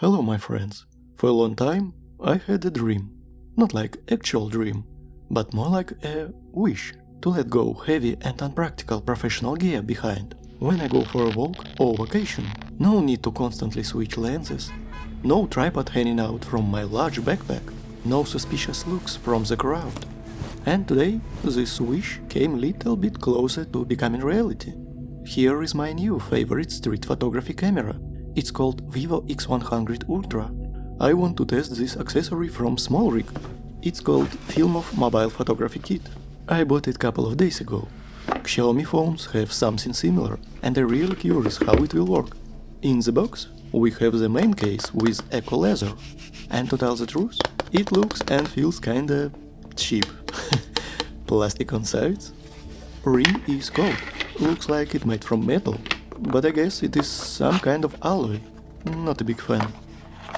Hello my friends. For a long time I had a dream. Not like actual dream, but more like a wish to let go heavy and unpractical professional gear behind. When I go for a walk or vacation, no need to constantly switch lenses, no tripod hanging out from my large backpack, no suspicious looks from the crowd. And today this wish came a little bit closer to becoming reality. Here is my new favorite street photography camera. It's called Vivo x100 Ultra. I want to test this accessory from Smallrig. It's called Filmov Mobile Photography Kit. I bought it a couple of days ago. Xiaomi phones have something similar, and I'm really curious how it will work. In the box we have the main case with eco leather, and to tell the truth, it looks and feels kinda cheap. Plastic on sides. Rim is gold, looks like it made from metal, but I guess it is some kind of alloy. Not a big fan.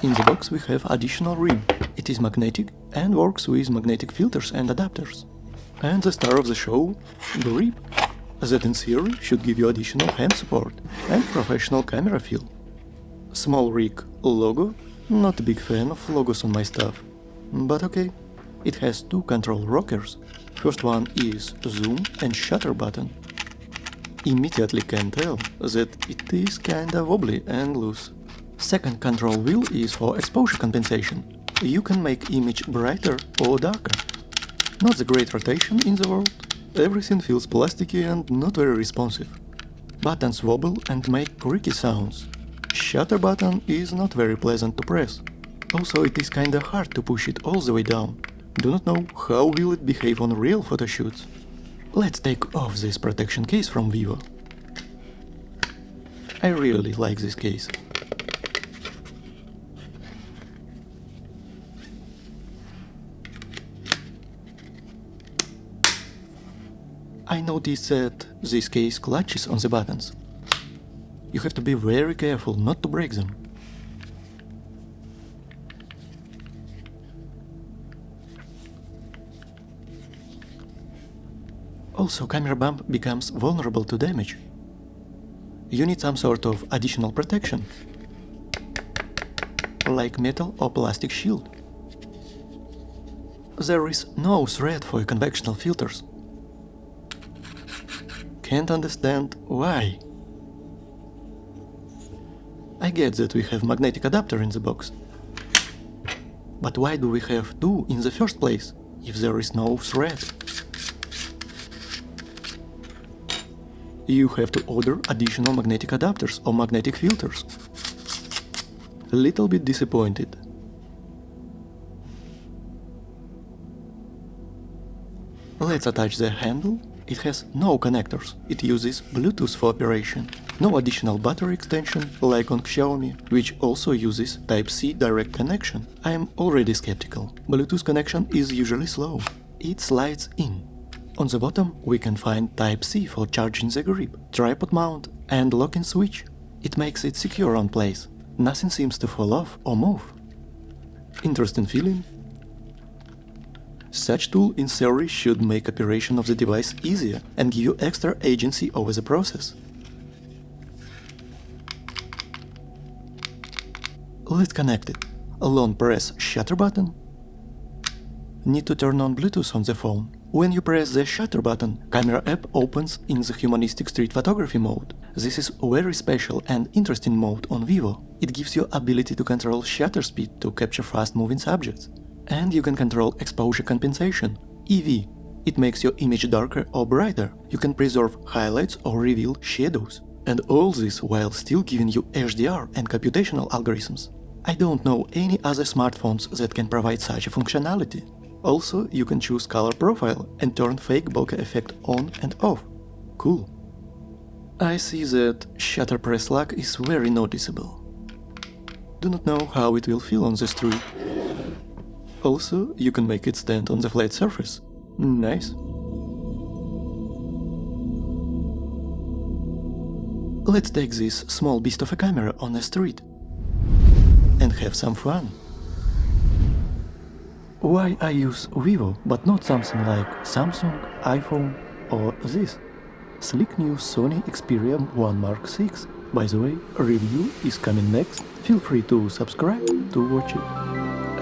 In the box we have additional rim. It is magnetic and works with magnetic filters and adapters. And the star of the show, the grip, that in theory should give you additional hand support and professional camera feel. Smallrig logo, not a big fan of logos on my stuff, but okay. It has two control rockers. First one is zoom and shutter button. Immediately can tell that it is kinda wobbly and loose. Second control wheel is for exposure compensation. You can make image brighter or darker. Not the great rotation in the world. Everything feels plasticky and not very responsive. Buttons wobble and make creaky sounds. Shutter button is not very pleasant to press. Also it is kinda hard to push it all the way down. Do not know how will it behave on real photo shoots. Let's take off this protection case from Vivo. I really like this case. I noticed that this case clutches on the buttons. You have to be very careful not to break them. Also, camera bump becomes vulnerable to damage. You need some sort of additional protection, like metal or plastic shield. There is no thread for conventional filters. Can't understand why. I get that we have magnetic adapter in the box. But why do we have two in the first place, if there is no thread? You have to order additional magnetic adapters or magnetic filters. A little bit disappointed. Let's attach the handle. It has no connectors. It uses Bluetooth for operation. No additional battery extension like on Xiaomi, which also uses Type-C direct connection. I am already skeptical. Bluetooth connection is usually slow. It slides in. On the bottom we can find Type-C for charging the grip, tripod mount and locking switch. It makes it secure on place. Nothing seems to fall off or move. Interesting feeling. Such tool in theory should make operation of the device easier and give you extra agency over the process. Let's connect it. Long press shutter button. Need to turn on Bluetooth on the phone. When you press the shutter button, camera app opens in the humanistic street photography mode. This is a very special and interesting mode on Vivo. It gives you ability to control shutter speed to capture fast-moving subjects. And you can control exposure compensation, EV. It makes your image darker or brighter. You can preserve highlights or reveal shadows. And all this while still giving you HDR and computational algorithms. I don't know any other smartphones that can provide such a functionality. Also, you can choose color profile and turn fake bokeh effect on and off. Cool. I see that shutter press lock is very noticeable. Do not know how it will feel on the street. Also, you can make it stand on the flat surface. Nice. Let's take this small beast of a camera on the street and have some fun. Why I use Vivo but not something like Samsung, iPhone or this? Sleek new Sony Xperia 1 Mark VI. By the way, review is coming next. Feel free to subscribe to watch it.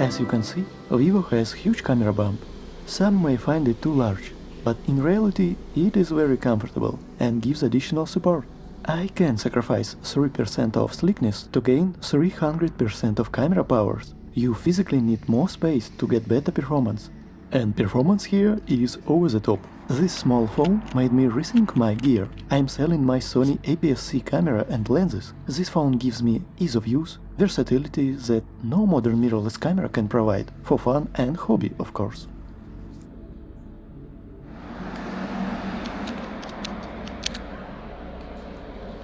As you can see, Vivo has huge camera bump. Some may find it too large, but in reality it is very comfortable and gives additional support. I can sacrifice 3% of sleekness to gain 300% of camera powers. You physically need more space to get better performance. And performance here is over the top. This small phone made me rethink my gear. I'm selling my Sony APS-C camera and lenses. This phone gives me ease of use, versatility that no modern mirrorless camera can provide, for fun and hobby, of course.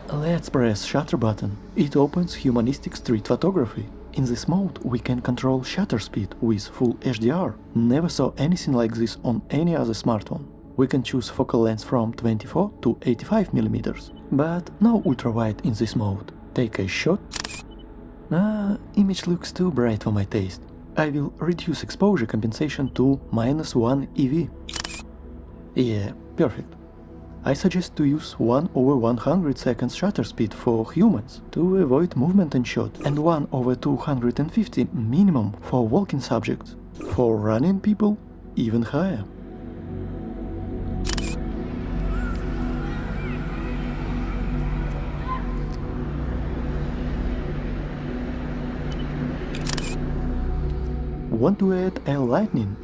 Let's press shutter button. It opens humanistic street photography. In this mode we can control shutter speed with full HDR. Never saw anything like this on any other smartphone. We can choose focal length from 24 to 85 mm, but no ultra-wide in this mode. Take a shot. Image looks too bright for my taste. I will reduce exposure compensation to -1 EV. Yeah, perfect. I suggest to use 1/100 seconds shutter speed for humans to avoid movement in shot, and 1/250 minimum for walking subjects. For running people, even higher. Want to add a lightning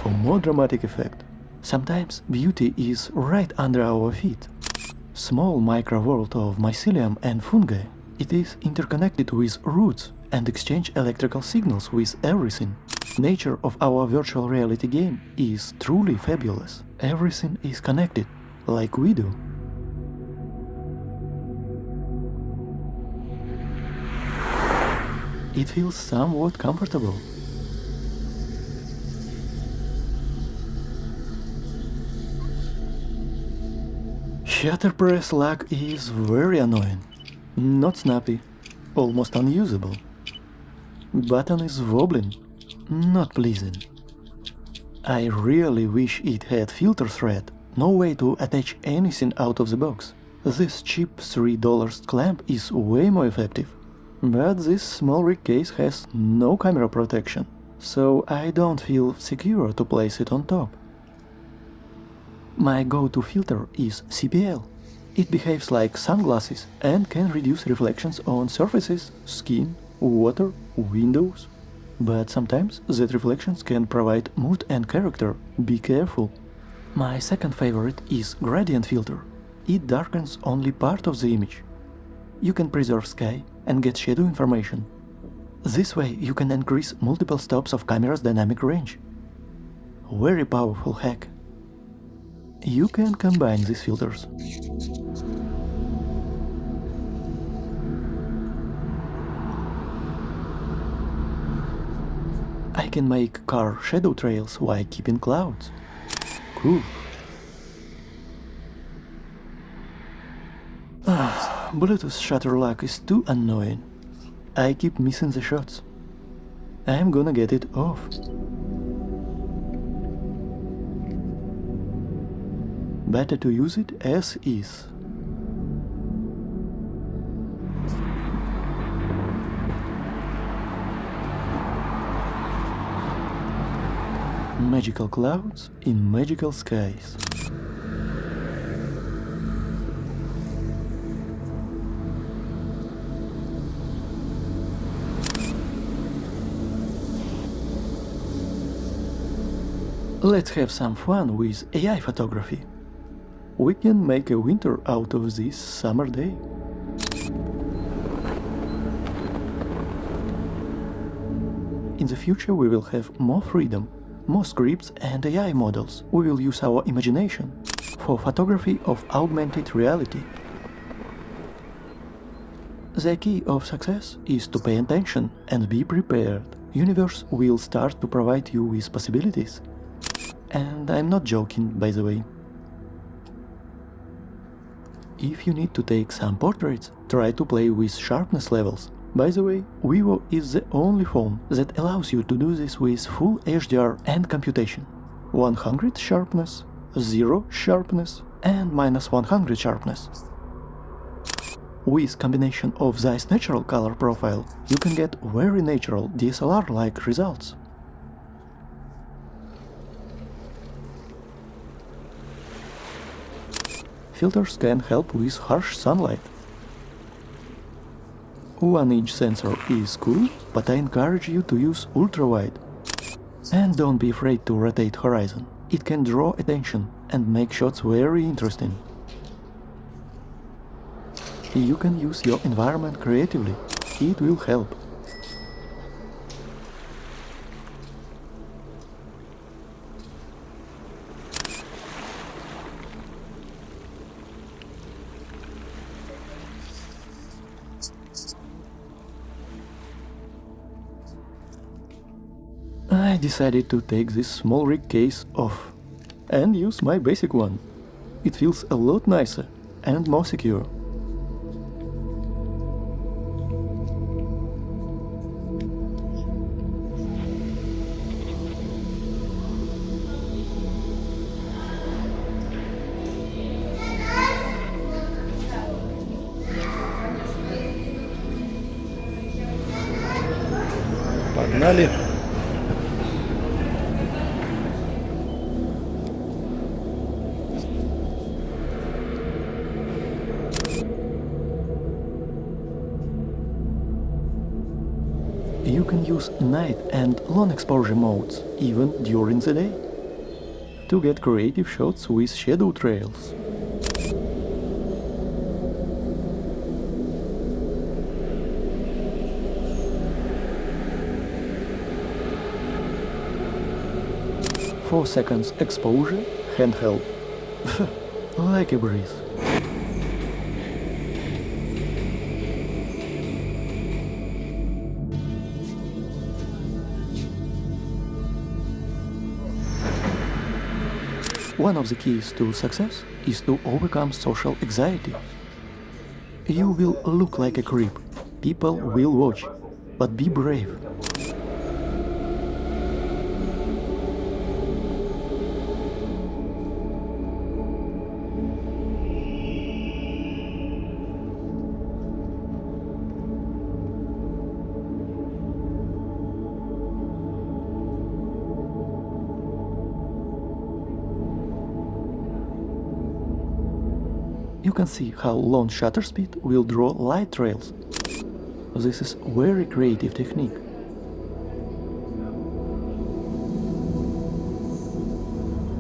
for more dramatic effect? Sometimes beauty is right under our feet. Small micro world of mycelium and fungi. It is interconnected with roots and exchange electrical signals with everything. Nature of our virtual reality game is truly fabulous. Everything is connected, like we do. It feels somewhat comfortable. Shutter press lag is very annoying. Not snappy, almost unusable. Button is wobbling, not pleasing. I really wish it had filter thread, no way to attach anything out of the box. This cheap $3 clamp is way more effective. But this Smallrig case has no camera protection, so I don't feel secure to place it on top. My go-to filter is CPL. It behaves like sunglasses and can reduce reflections on surfaces, skin, water, windows. But sometimes that reflections can provide mood and character. Be careful. My second favorite is gradient filter. It darkens only part of the image. You can preserve sky and get shadow information. This way you can increase multiple stops of camera's dynamic range. Very powerful hack. You can combine these filters. I can make car shadow trails while keeping clouds. Cool. Bluetooth shutter lag is too annoying. I keep missing the shots. I'm gonna get it off. Better to use it as is. Magical clouds in magical skies. Let's have some fun with AI photography. We can make a winter out of this summer day. In the future we will have more freedom, more scripts and AI models. We will use our imagination for photography of augmented reality. The key of success is to pay attention and be prepared. Universe will start to provide you with possibilities. And I'm not joking, by the way. If you need to take some portraits, try to play with sharpness levels. By the way, Vivo is the only phone that allows you to do this with full HDR and computation. 100 sharpness, 0 sharpness, and -100 sharpness. With combination of this natural color profile, you can get very natural DSLR-like results. Filters can help with harsh sunlight. 1-inch sensor is cool, but I encourage you to use ultra-wide. And don't be afraid to rotate horizon. It can draw attention and make shots very interesting. You can use your environment creatively. It will help. I decided to take this Smallrig case off and use my basic one. It feels a lot nicer and more secure. Погнали! You can use night and long exposure modes, even during the day, to get creative shots with shadow trails. Four seconds exposure, handheld, like a breeze. One of the keys to success is to overcome social anxiety. You will look like a creep. People will watch, but be brave. You can see how long shutter speed will draw light trails. This is very creative technique.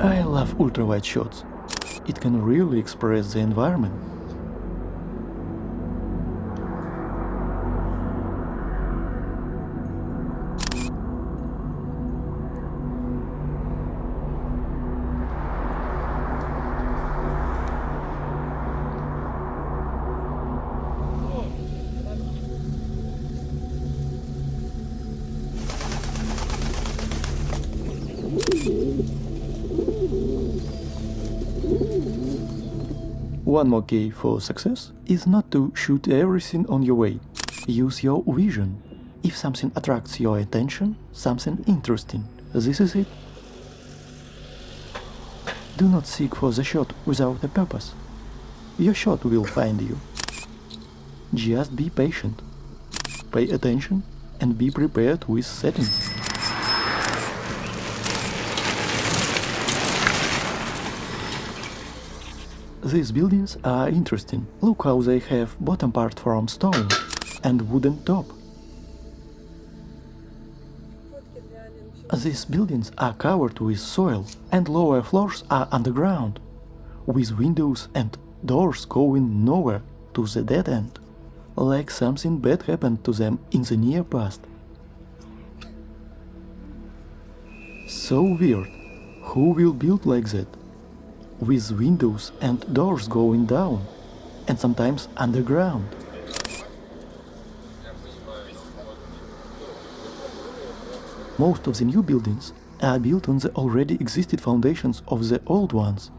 I love ultra-wide shots. It can really express the environment. One more key for success is not to shoot everything on your way. Use your vision. If something attracts your attention, something interesting, this is it. Do not seek for the shot without a purpose. Your shot will find you. Just be patient. Pay attention and be prepared with settings. These buildings are interesting. Look how they have bottom part from stone and wooden top. These buildings are covered with soil and lower floors are underground, with windows and doors going nowhere to the dead end, like something bad happened to them in the near past. So weird. Who will build like that? With windows and doors going down, and sometimes underground. Most of the new buildings are built on the already existed foundations of the old ones.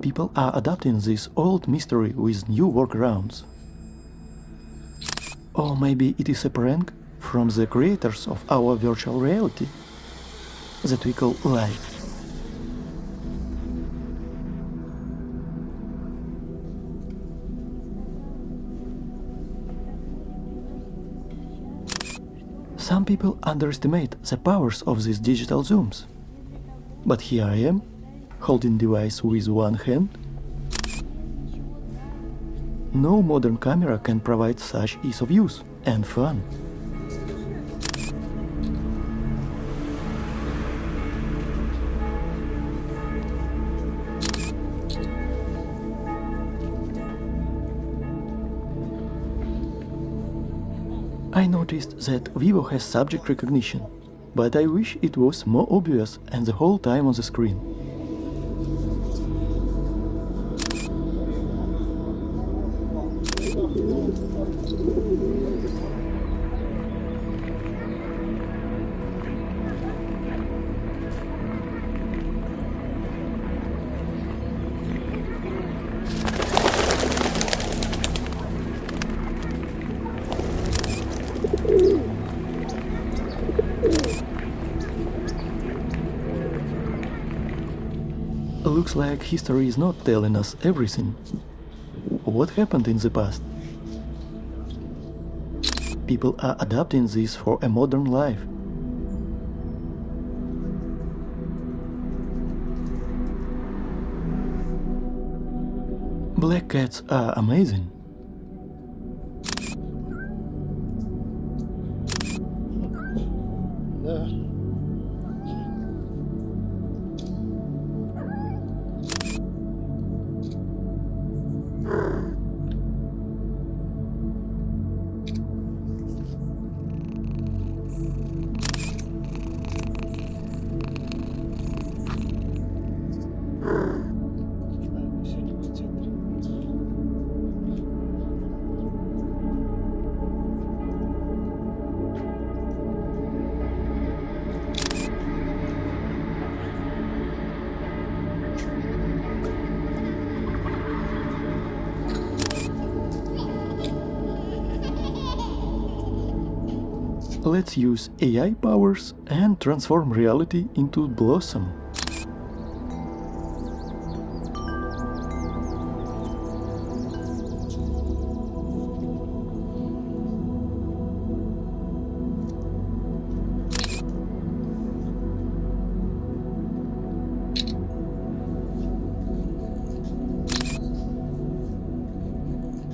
People are adapting this old mystery with new workarounds. Or maybe it is a prank from the creators of our virtual reality that we call life. Some people underestimate the powers of these digital zooms. But here I am, holding device with one hand. No modern camera can provide such ease of use and fun. I noticed that Vivo has subject recognition, but I wish it was more obvious and the whole time on the screen. Looks like history is not telling us everything. What happened in the past? People are adapting this for a modern life. Black cats are amazing. Let's use AI powers and transform reality into Blossom.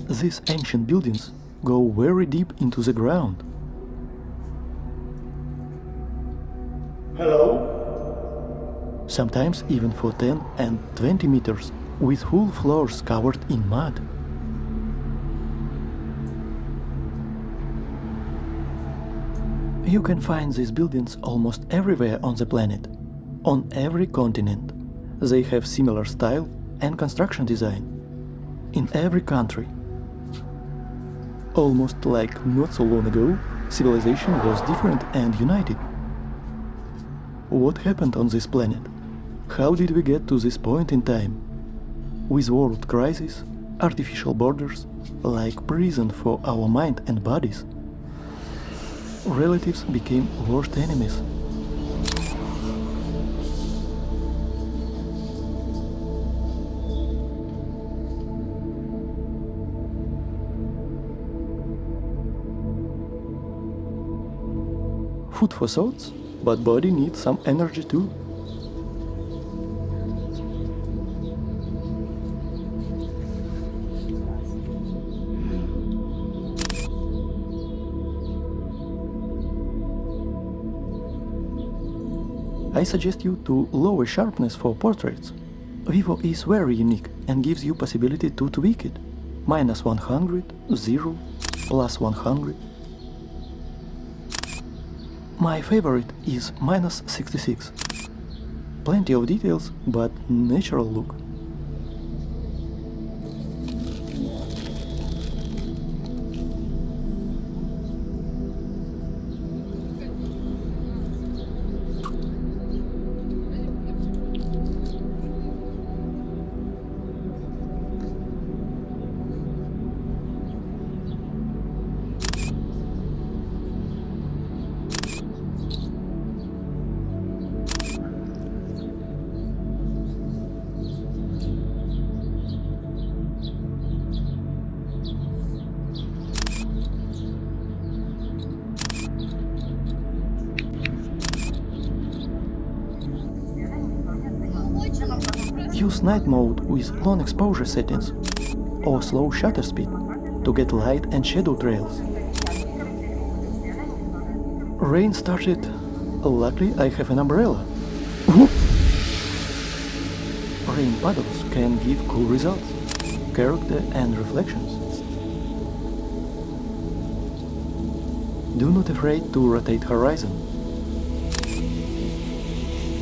These ancient buildings go very deep into the ground. Hello? Sometimes even for 10 and 20 meters, with whole floors covered in mud. You can find these buildings almost everywhere on the planet, on every continent. They have similar style and construction design, in every country. Almost like not so long ago, civilization was different and united. What happened on this planet? How did we get to this point in time? With world crisis, artificial borders, like prison for our mind and bodies. Relatives became worst enemies. Food for thoughts, but body needs some energy too. I suggest you to lower sharpness for portraits. Vivo is very unique and gives you possibility to tweak it. -100, 0, +100. My favorite is -66. Plenty of details, but natural look. Use night mode with long exposure settings or slow shutter speed to get light and shadow trails. Rain started. Luckily I have an umbrella. Rain puddles can give cool results, character and reflections. Do not afraid to rotate horizon.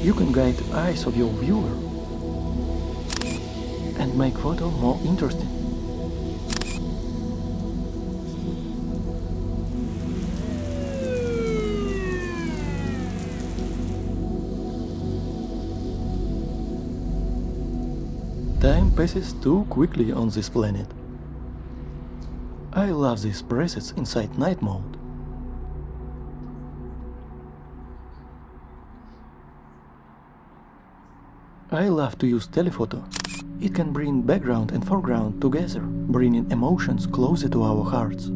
You can guide eyes of your viewer and make photo more interesting. Time passes too quickly on this planet. I love these presets inside night mode. I love to use telephoto. It can bring background and foreground together, bringing emotions closer to our hearts.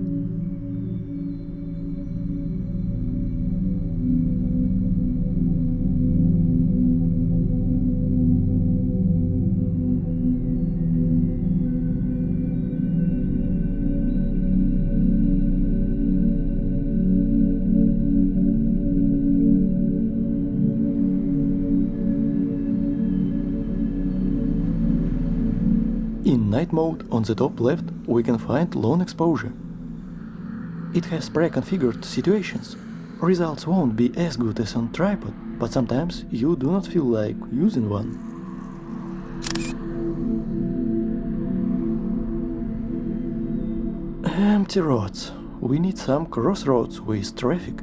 In night mode, on the top left, we can find long exposure. It has pre-configured situations. Results won't be as good as on tripod, but sometimes you do not feel like using one. Empty roads. We need some crossroads with traffic.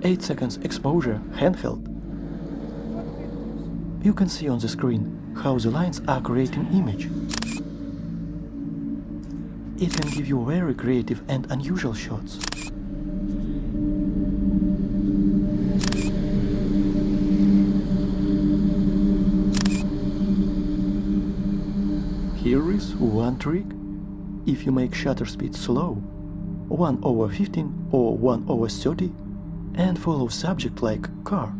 Eight seconds exposure handheld. You can see on the screen how the lines are creating image. It can give you very creative and unusual shots. Here is one trick. If you make shutter speed slow, 1/15 or 1/30, and follow subject like car,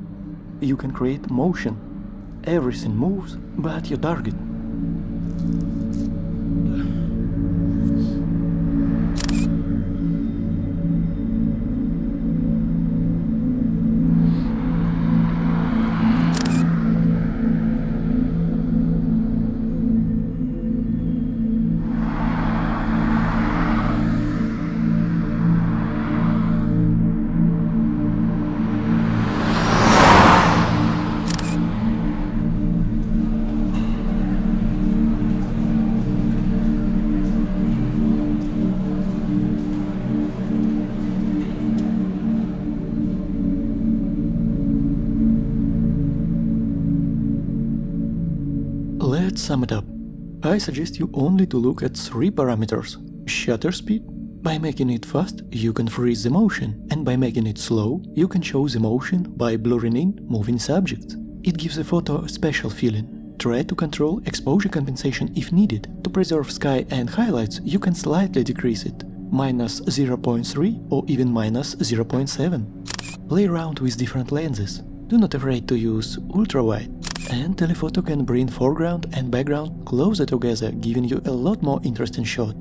you can create motion. Everything moves but your target. Let's sum it up. I suggest you only to look at 3 parameters. Shutter speed. By making it fast, you can freeze the motion, and by making it slow, you can show the motion by blurring in moving subjects. It gives the photo a special feeling. Try to control exposure compensation if needed. To preserve sky and highlights, you can slightly decrease it, minus 0.3 or even minus 0.7. Play around with different lenses. Do not afraid to use ultra-wide. And telephoto can bring foreground and background closer together, giving you a lot more interesting shot.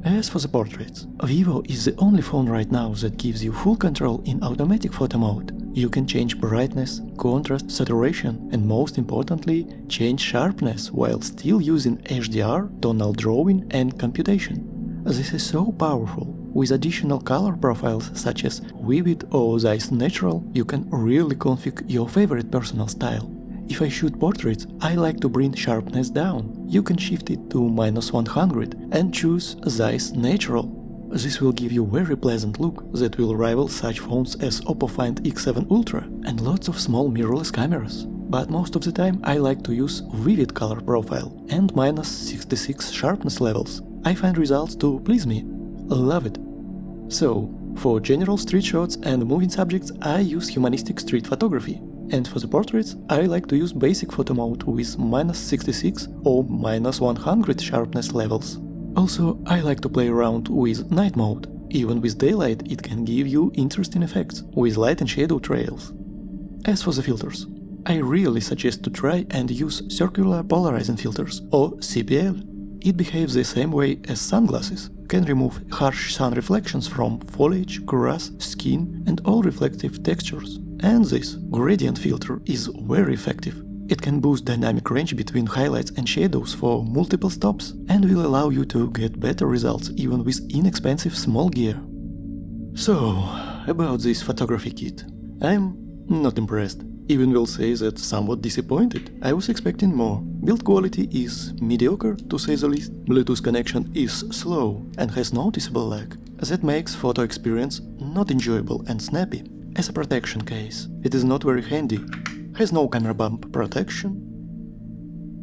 As for the portraits, Vivo is the only phone right now that gives you full control in automatic photo mode. You can change brightness, contrast, saturation, and most importantly, change sharpness while still using HDR, tonal drawing, and computation. This is so powerful. With additional color profiles such as Vivid or Zeiss Natural, you can really configure your favorite personal style. If I shoot portraits, I like to bring sharpness down. You can shift it to -100 and choose Zeiss Natural. This will give you very pleasant look that will rival such phones as Oppo Find X7 Ultra and lots of small mirrorless cameras. But most of the time I like to use Vivid color profile and -66 sharpness levels. I find results to please me. Love it. So, for general street shots and moving subjects I use humanistic street photography. And for the portraits, I like to use basic photo mode with -66 or -100 sharpness levels. Also, I like to play around with night mode. Even with daylight it can give you interesting effects with light and shadow trails. As for the filters, I really suggest to try and use circular polarizing filters or CPL. It behaves the same way as sunglasses, can remove harsh sun reflections from foliage, grass, skin and all reflective textures. And this gradient filter is very effective. It can boost dynamic range between highlights and shadows for multiple stops and will allow you to get better results even with inexpensive small gear. So, about this photography kit. I'm not impressed. Even will say that somewhat disappointed. I was expecting more. Build quality is mediocre to say the least. Bluetooth connection is slow and has noticeable lag. That makes photo experience not enjoyable and snappy. As a protection case, it is not very handy. Has no camera bump protection.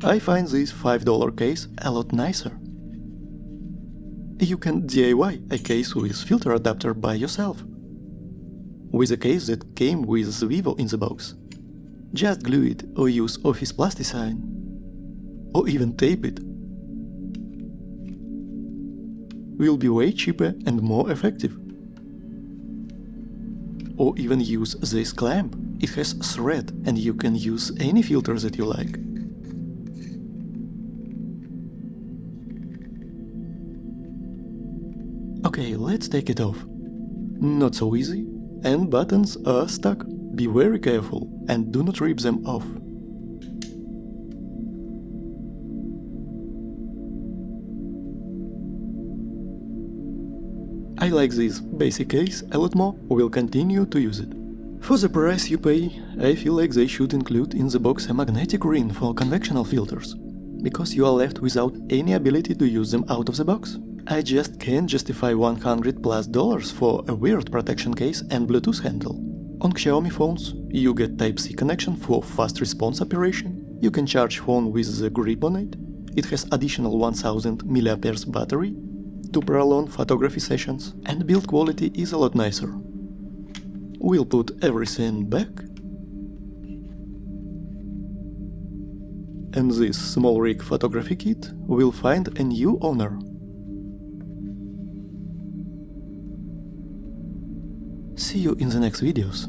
I find this $5 case a lot nicer. You can DIY a case with filter adapter by yourself. With a case that came with Vivo in the box. Just glue it or use office plasticine. Or even tape it. Will be way cheaper and more effective. Or even use this clamp. It has thread and you can use any filter that you like. Okay, let's take it off. Not so easy, and buttons are stuck. Be very careful and do not rip them off. I like this basic case a lot more, will continue to use it. For the price you pay, I feel like they should include in the box a magnetic ring for convectional filters, because you are left without any ability to use them out of the box. I just can't justify $100+ for a weird protection case and Bluetooth handle. On Xiaomi phones, you get Type-C connection for fast response operation, you can charge phone with the grip on it, it has additional 1000 mAh battery to prolong photography sessions, and build quality is a lot nicer. We'll put everything back. And this Smallrig photography kit will find a new owner. See you in the next videos.